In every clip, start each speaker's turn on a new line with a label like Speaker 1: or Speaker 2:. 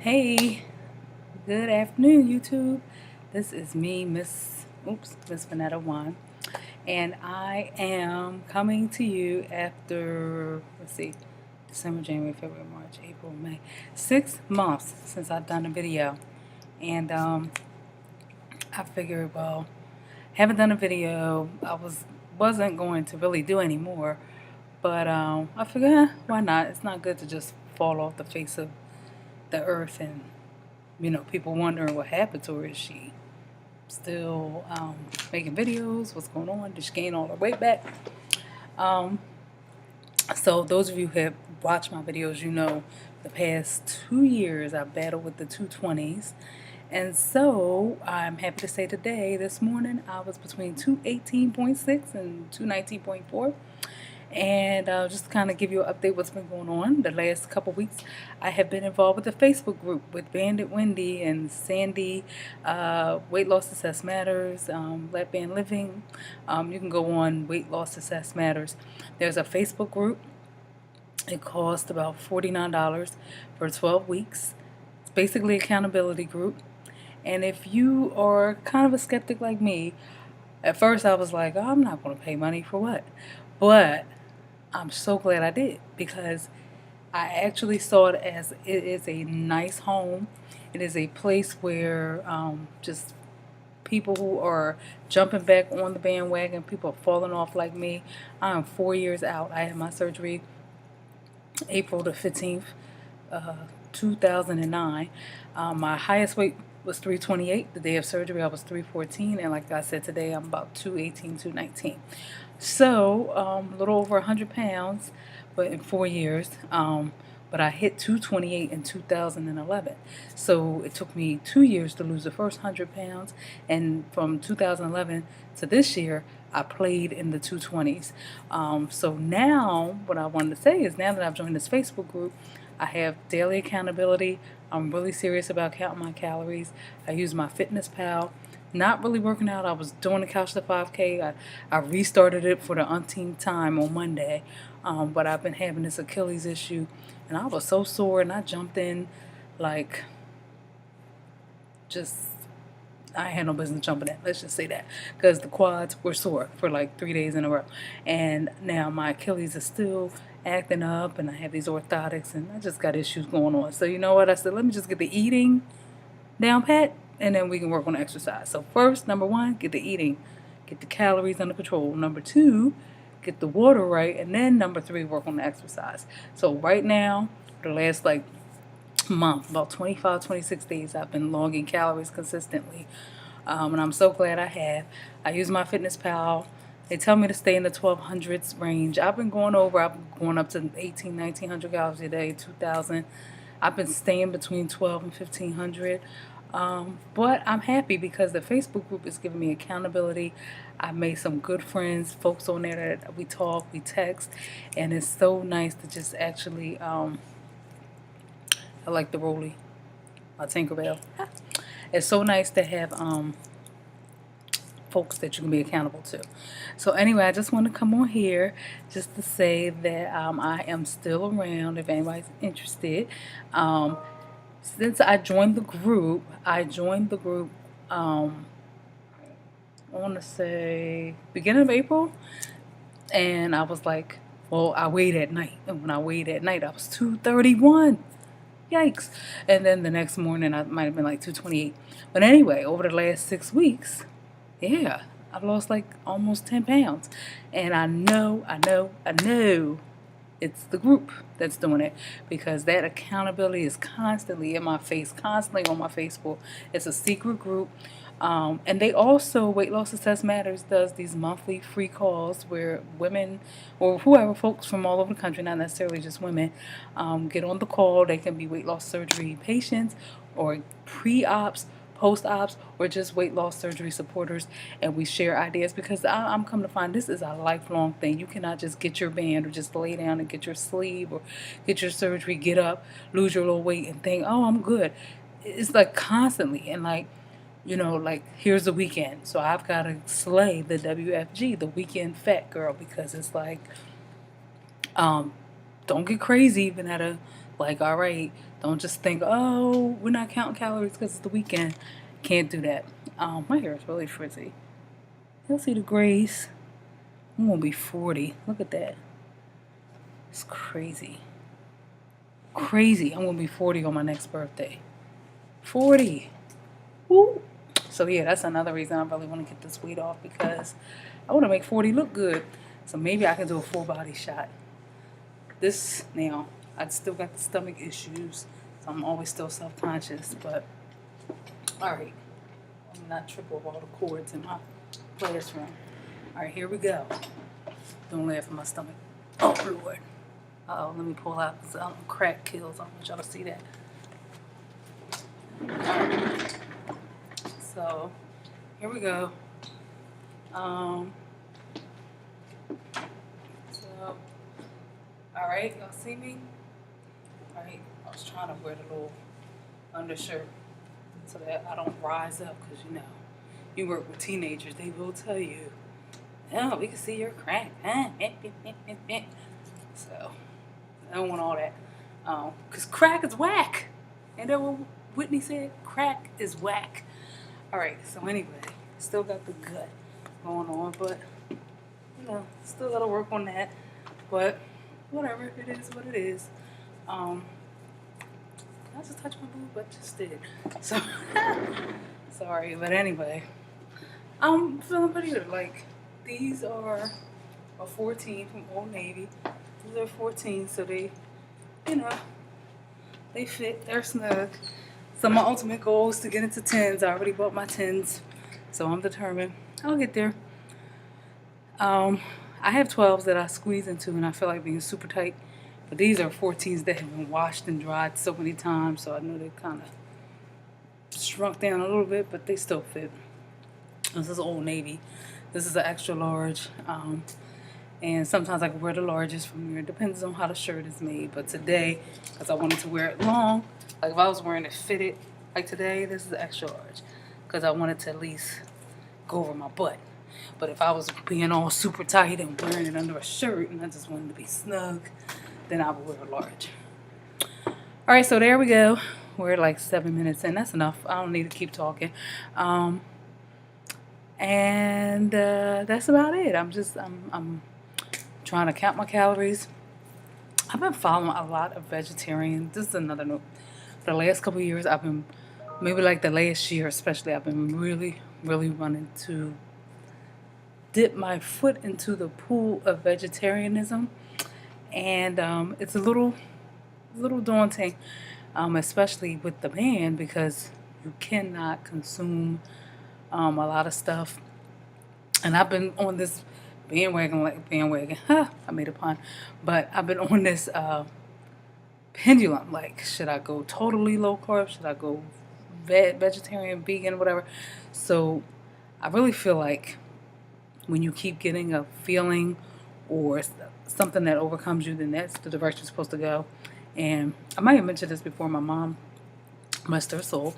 Speaker 1: Hey, good afternoon, YouTube. This is me, Miss Vanetta One, and I am coming to you after December, January, February, March, April, May, 6 months since I've done a video, and I figured, well, haven't done a video. Wasn't going to really do any more, but I figured, why not? It's not good to just fall off the face of the earth and people wondering what happened to her. Is she still making videos? What's going on? Did she gain all her weight back? So those of you who have watched my videos, the past 2 years I've battled with the 220s. And so I'm happy to say today, this morning, I was between 218.6 and 219.4. And just to kind of give you an update what's been going on the last couple weeks. I have been involved with a Facebook group with Bandit Wendy and Sandy, WtLoss Success Matters, Black Band Living. You can go on WtLoss Success Matters. There's a Facebook group. It costs about $49 for 12 weeks. It's basically an accountability group. And if you are kind of a skeptic like me, at first I was like, oh, I'm not going to pay money for what? But I'm so glad I did, because I actually saw it as it is a nice home. It is a place where just people who are jumping back on the bandwagon, people are falling off like me. I am 4 years out. I had my surgery April the 15th, 2009. My highest weight was 328. The day of surgery I was 314, and like I said, today I'm about 218, 219. So a little over 100 pounds, but in 4 years. But I hit 228 in 2011. So it took me 2 years to lose the first 100 pounds, and from 2011 to this year, I played in the 220s. So now, what I wanted to say is, now that I've joined this Facebook group, I have daily accountability. I'm really serious about counting my calories. I use my Fitness Pal. Not really working out. I was doing the Couch to 5K. I restarted it for the umpteenth time on Monday. But I've been having this Achilles issue, and I was so sore, and I jumped in like I had no business jumping in. Let's just say that, because the quads were sore for like 3 days in a row. And now my Achilles is still acting up, and I have these orthotics, and I just got issues going on. So you know what? I said, let me just get the eating down pat, and then we can work on the exercise. So first, number one, get the eating. Get the calories under control. Number two, get the water right. And then number three, work on the exercise. So right now, the last month, about 25, 26 days, I've been logging calories consistently. And I'm so glad I have. I use my Fitness Pal. They tell me to stay in the 1200s range. I've been going up to 1900 calories a day, 2000. I've been staying between 12 and 1500. But I'm happy because the Facebook group is giving me accountability. I've made some good friends, folks on there that we talk, we text, and it's so nice to just actually, I like the Rolly, my Tinkerbell. It's so nice to have folks that you can be accountable to. So anyway, I just want to come on here just to say that I am still around if anybody's interested. Since I joined the group, I want to say beginning of April, and I was like, well, I weighed at night, and when I weighed at night, I was 231. Yikes. And then the next morning, I might have been like 228. But anyway, over the last 6 weeks, yeah, I've lost like almost 10 pounds. And I know it's the group that's doing it, because that accountability is constantly in my face, constantly on my Facebook. It's a secret group. And they also, WtLoss Success Matters does these monthly free calls where women or whoever, folks from all over the country, not necessarily just women, get on the call. They can be weight loss surgery patients or pre-ops, post-ops, or just weight loss surgery supporters, and we share ideas, because I'm coming to find this is a lifelong thing. You cannot just get your band or just lay down and get your sleeve or get your surgery, get up, lose your little weight, and think, oh, I'm good. It's like constantly, and like, here's the weekend, so I've got to slay the WFG, the weekend fat girl, because it's like, don't get crazy, Vanetta. Like, all right, Don't just think, oh, we're not counting calories because it's the weekend. Can't do that. My hair is really frizzy. You'll see the grays. I'm gonna be 40. Look at that. It's crazy. Crazy. I'm gonna be 40 on my next birthday. 40. Woo. So yeah, that's another reason I really want to get this weight off, because I want to make 40 look good. So maybe I can do a full body shot. This now, I still got the stomach issues, so I'm always still self-conscious. But all right, I'm not trip over all the cords in my classroom. All right, here we go. Don't laugh at my stomach. Oh Lord. Uh-oh, let me pull out this crack kills. I don't want y'all to see that. Alright. So, here we go. Alright, y'all see me? Alright, I was trying to wear the little undershirt so that I don't rise up, because you work with teenagers, they will tell you, oh, we can see your crack. So, I don't want all that. Because crack is whack. And then what Whitney said? Crack is whack. Alright, so anyway, still got the gut going on, but, still got to work on that. But, whatever, it is what it is. I just touched my boob? I just did. So, sorry, but anyway, I'm feeling pretty good. Like, these are a 14 from Old Navy. These are 14, so they, they fit, they're snug. So my ultimate goal is to get into 10s. I already bought my 10s, so I'm determined. I'll get there. I have 12s that I squeeze into, and I feel like being super tight. But these are 14s that have been washed and dried so many times, so I know they kind of shrunk down a little bit, but they still fit. This is Old Navy. This is an extra large. And sometimes I can wear the largest from here. It depends on how the shirt is made. But today, because I wanted to wear it long, like if I was wearing it fitted, like today, this is extra large. Because I wanted to at least go over my butt. But if I was being all super tight and wearing it under a shirt and I just wanted to be snug, then I would wear a large. Alright, so there we go. We're like 7 minutes in. That's enough. I don't need to keep talking. And that's about it. I'm trying to count my calories. I've been following a lot of vegetarian. This is another note. For the last couple of years, I've been, maybe like the last year especially, I've been really, really wanting to dip my foot into the pool of vegetarianism. And it's a little daunting, especially with the ban, because you cannot consume a lot of stuff. And I've been on this bandwagon, I made a pun, but I've been on this pendulum, like, should I go totally low carb, should I go vegetarian, vegan, whatever. So I really feel like when you keep getting a feeling or something that overcomes you, then that's the direction you're supposed to go. And I might have mentioned this before. My mom, rest her soul,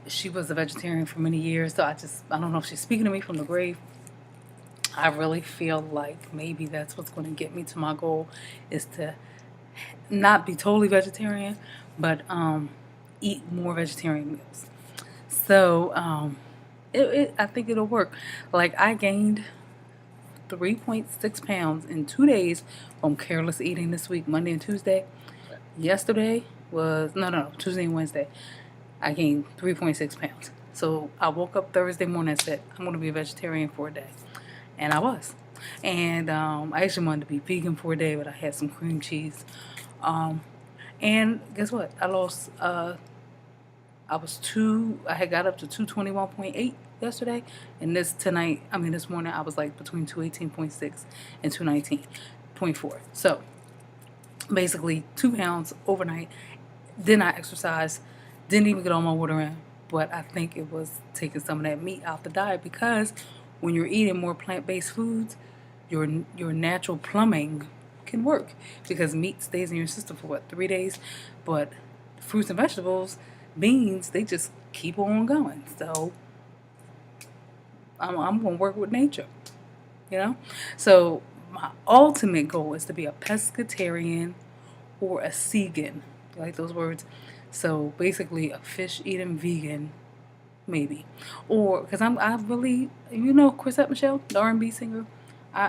Speaker 1: she was a vegetarian for many years, so I don't know if she's speaking to me from the grave. I really feel like maybe that's what's going to get me to my goal, is to not be totally vegetarian, but eat more vegetarian meals. So I think it'll work. Like, I gained 3.6 pounds in 2 days from careless eating this week, Monday and Tuesday. Yesterday was, no, Tuesday and Wednesday, I gained 3.6 pounds. So I woke up Thursday morning and said, I'm going to be a vegetarian for a day. And I was. And I actually wanted to be vegan for a day, but I had some cream cheese. And guess what? I lost, I had got up to 221.8 yesterday. And this morning, I was like between 218.6 and 219.4. So basically 2 pounds overnight. Then I exercised, didn't even get all my water in. But I think it was taking some of that meat out the diet, because when you're eating more plant-based foods, your natural plumbing can work, because meat stays in your system for 3 days, but fruits and vegetables, beans, they just keep on going. So I'm going to work with nature, So my ultimate goal is to be a pescatarian or a segan, You like those words? So basically, a fish-eating vegan, maybe. Or because I really, Chrisette Michele, the R&B singer,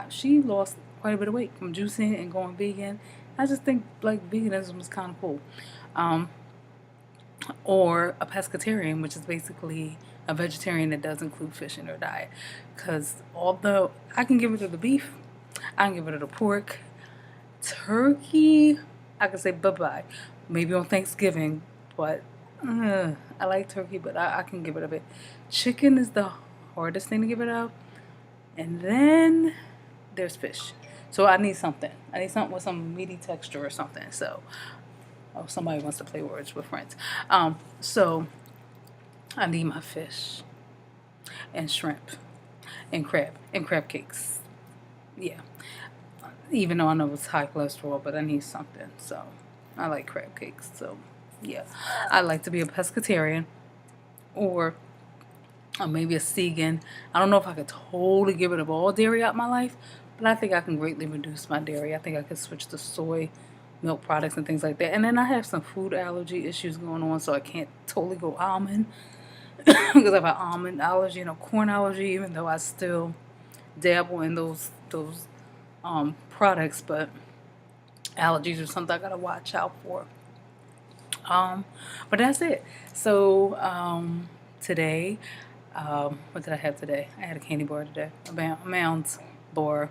Speaker 1: she lost quite a bit of weight from juicing and going vegan. I just think like veganism is kind of cool. Or a pescatarian, which is basically a vegetarian that does include fish in their diet. Because although I can get rid of the beef, I can get rid of the pork, turkey, I can say bye-bye. Maybe on Thanksgiving, but I like turkey, but I can get rid of it. Chicken is the hardest thing to get rid of. And then there's fish. So I need something. I need something with some meaty texture or something. So, somebody wants to play words with friends. So I need my fish and shrimp and crab cakes. Yeah. Even though I know it's high cholesterol, but I need something. So I like crab cakes. So yeah, I like to be a pescatarian or maybe a vegan. I don't know if I could totally get rid of all dairy out of my life, but I think I can greatly reduce my dairy. I think I could switch to soy milk products and things like that. And then I have some food allergy issues going on, so I can't totally go almond because I have an almond allergy and a corn allergy, even though I still dabble in those products, but allergies are something I gotta watch out for. But that's it. So today, what did I have today? I had a candy bar today, a Mounds bar.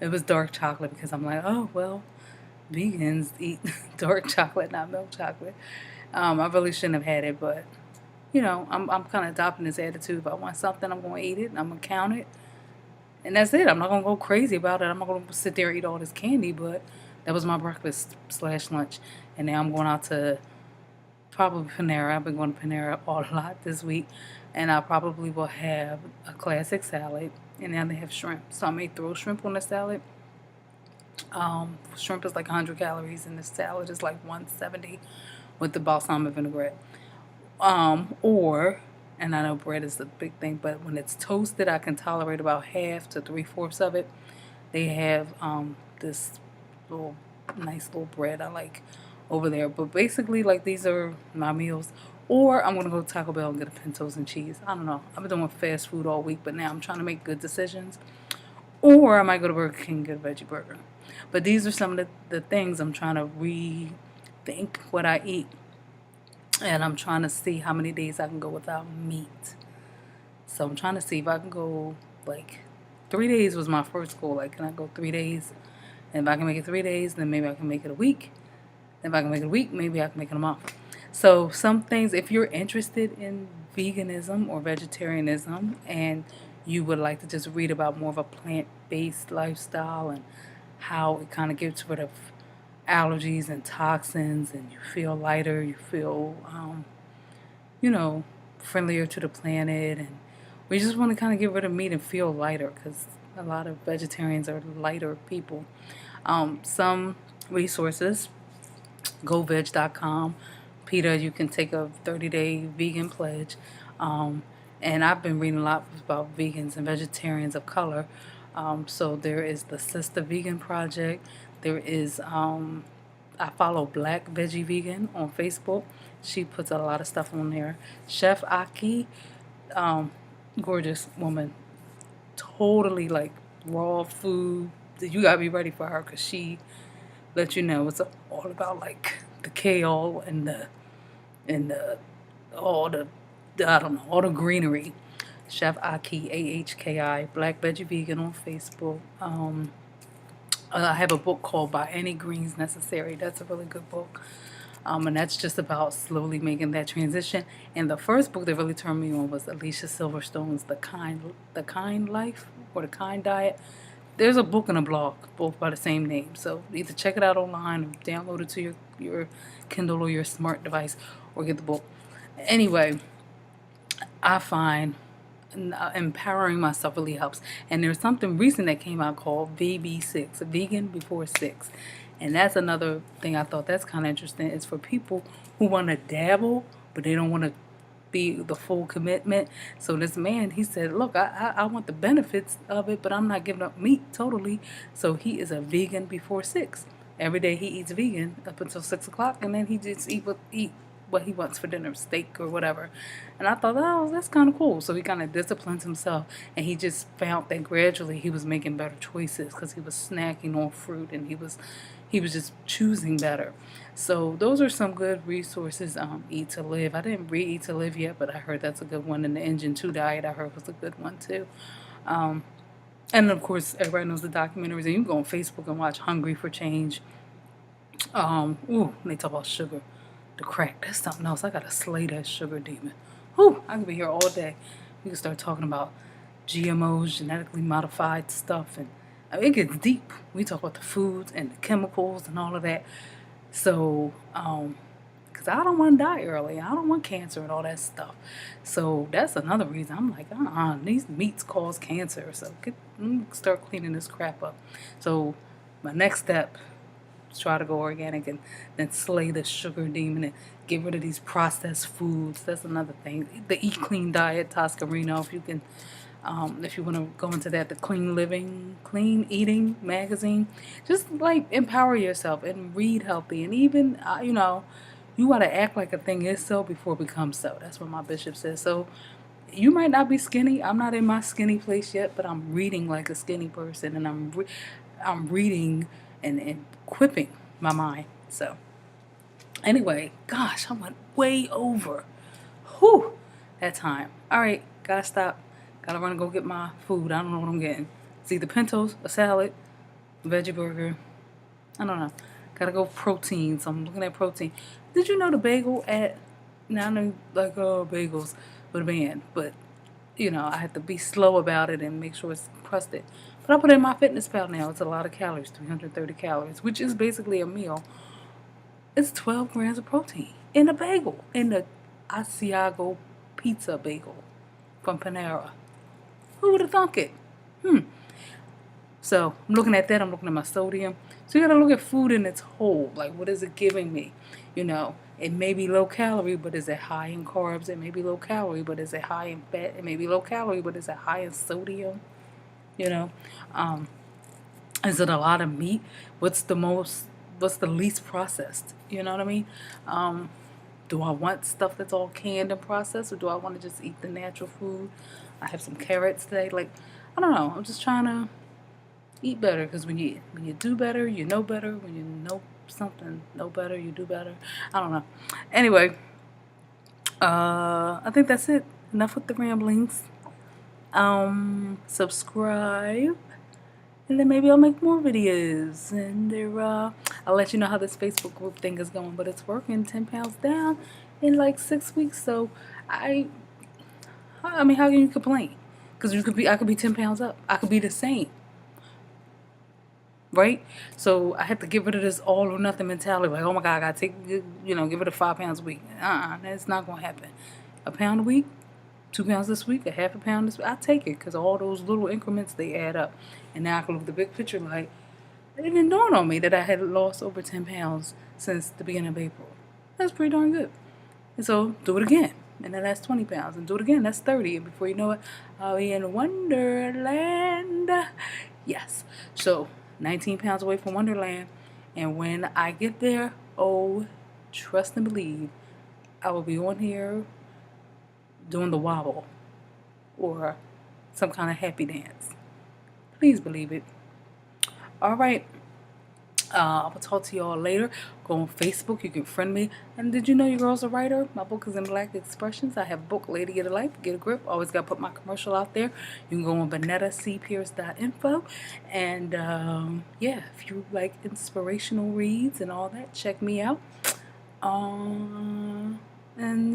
Speaker 1: It was dark chocolate because I'm like, oh well, vegans eat dark chocolate, not milk chocolate. I really shouldn't have had it, but I'm kind of adopting this attitude. If I want something, I'm going to eat it, and I'm going to count it, and that's it. I'm not going to go crazy about it. I'm not going to sit there and eat all this candy, but that was my breakfast/lunch, and now I'm going out to probably Panera. I've been going to Panera a lot this week, and I probably will have a classic salad, and now they have shrimp, so I may throw shrimp on the salad. Shrimp is like 100 calories, and the salad is like 170 with the balsamic vinaigrette. And I know bread is the big thing, but when it's toasted, I can tolerate about half to 3/4 of it. They have this nice little bread I like over there. But basically, like, these are my meals. Or I'm going to go to Taco Bell and get a pintos and cheese. I don't know. I've been doing fast food all week, but now I'm trying to make good decisions. Or I might go to Burger King and get a veggie burger. But these are some of the things I'm trying to rethink what I eat. And I'm trying to see how many days I can go without meat. So I'm trying to see if I can go, like, 3 days was my first goal. Like, can I go 3 days? And if I can make it 3 days, then maybe I can make it a week. If I can make it a week, maybe I can make it a month. So some things, if you're interested in veganism or vegetarianism and you would like to just read about more of a plant-based lifestyle and how it kind of gets rid of allergies and toxins, and you feel lighter, you feel, friendlier to the planet, and we just want to kind of get rid of meat and feel lighter because a lot of vegetarians are lighter people. Some resources, goveg.com. PETA, you can take a 30-day vegan pledge. And I've been reading a lot about vegans and vegetarians of color. So there is the Sister Vegan Project. There is, I follow Black Veggie Vegan on Facebook. She puts a lot of stuff on there. Chef Aki, gorgeous woman. Totally like raw food. You gotta be ready for her because she lets you know it's all about like the kale and all the I don't know, all the greenery. Chef Aki, AHKI, Black Veggie Vegan on Facebook. I have a book called By Any Greens Necessary. That's a really good book. And that's just about slowly making that transition. And the first book that really turned me on was Alicia Silverstone's The Kind Life or The Kind Diet. There's a book and a blog, both by the same name. So either check it out online or download it to your Kindle or your smart device or get the book. Anyway, I find empowering myself really helps. And there's something recent that came out called VB6, Vegan Before 6. And that's another thing I thought that's kind of interesting. It's for people who want to dabble, but they don't want to be the full commitment. So this man, he said, look, I want the benefits of it, but I'm not giving up meat totally. So he is a vegan before 6. every day he eats vegan up until 6 o'clock, and then he just eat what he wants for dinner, steak or whatever. And I thought, oh, that's kind of cool. So he kind of disciplines himself, and he just found that gradually he was making better choices because he was snacking on fruit, and he was just choosing better. So those are some good resources. Eat to Live. I didn't read Eat to Live yet, but I heard that's a good one. And the Engine 2 diet I heard was a good one too. And of course, everybody knows the documentaries. And you can go on Facebook and watch Hungry for Change. They talk about sugar. The crack, that's something else. I gotta slay that sugar demon. I could be here all day. We can start talking about GMOs, genetically modified stuff, and I mean, it gets deep. We talk about the foods and the chemicals and all of that. So, because I don't want to die early. I don't want cancer and all that stuff. So that's another reason. I'm like, these meats cause cancer. So let me start cleaning this crap up. So my next step, try to go organic and then slay the sugar demon and get rid of these processed foods. That's another thing. The Eat Clean diet, Toscarino, if you can, if you want to go into that, the Clean Living, Clean Eating magazine. Just like empower yourself and read healthy, and even you want to act like a thing is so before it becomes so. That's what my bishop says. So you might not be skinny. I'm not in my skinny place yet, but I'm reading like a skinny person, and I'm reading and equipping my mind. So anyway, gosh, I went way over that time. All right, gotta stop. Gotta run and go get my food. I don't know what I'm getting. It's either pintos, a salad, a veggie burger. I don't know. Gotta go protein. So I'm looking at protein. Did you know the bagel now I know like bagels with a band, but I have to be slow about it and make sure it's crusted. But I put it in my Fitness Pal now. It's a lot of calories, 330 calories, which is basically a meal. It's 12 grams of protein in a bagel, in the Asiago pizza bagel from Panera. Who would have thunk it? So I'm looking at that. I'm looking at my sodium. So you got to look at food in its whole. Like, what is it giving me? It may be low calorie, but is it high in carbs? It may be low calorie, but is it high in fat? It may be low calorie, but is it high in sodium? Is it a lot of meat? What's the least processed? You know what I mean? Do I want stuff that's all canned and processed, or do I want to just eat the natural food? I have some carrots today. Like, I don't know. I'm just trying to eat better, because when you do better, you know better. When you know better, you do better. I don't know. Anyway, I think that's it. Enough with the ramblings. Subscribe, and then maybe I'll make more videos, and I'll let you know how this Facebook group thing is going. But it's working. 10 pounds down in like 6 weeks. So I mean, how can you complain? Because I could be 10 pounds up. I could be the same. Right? So I have to get rid of this all or nothing mentality. Like, oh my God, I got to get rid of 5 pounds a week. That's not going to happen. A pound a week, 2 pounds this week, a half a pound this week. I take it, because all those little increments, they add up. And now I can look at the big picture like, it didn't dawn on me that I had lost over 10 pounds since the beginning of April. That's pretty darn good. And so do it again. And then that's 20 pounds. And do it again, that's 30. And before you know it, I'll be in Wonderland. Yes. So 19 pounds away from Wonderland. And when I get there, trust and believe, I will be on here doing the wobble or some kind of happy dance. Please believe it. All right. I will talk to y'all later. Go on Facebook. You can friend me. And did you know your girl's a writer? My book is in Black Expressions. I have a book, Lady Get a Life, Get a Grip. Always got to put my commercial out there. You can go on BanettaCPierce.info. And if you like inspirational reads and all that, check me out. And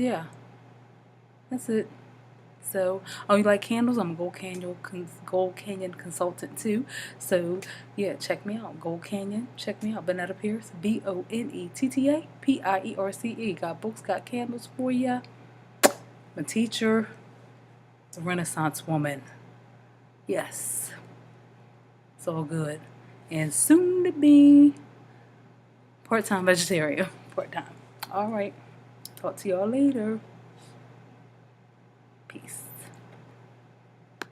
Speaker 1: yeah, that's it. So, you like candles? I'm a Gold Canyon consultant too. So, yeah, check me out. Gold Canyon. Check me out. Bonetta Pierce. BONETTA Got books, got candles for ya. My teacher, the Renaissance woman. Yes. It's all good. And soon to be part-time vegetarian. Part-time. All right. Talk to y'all later. Peace.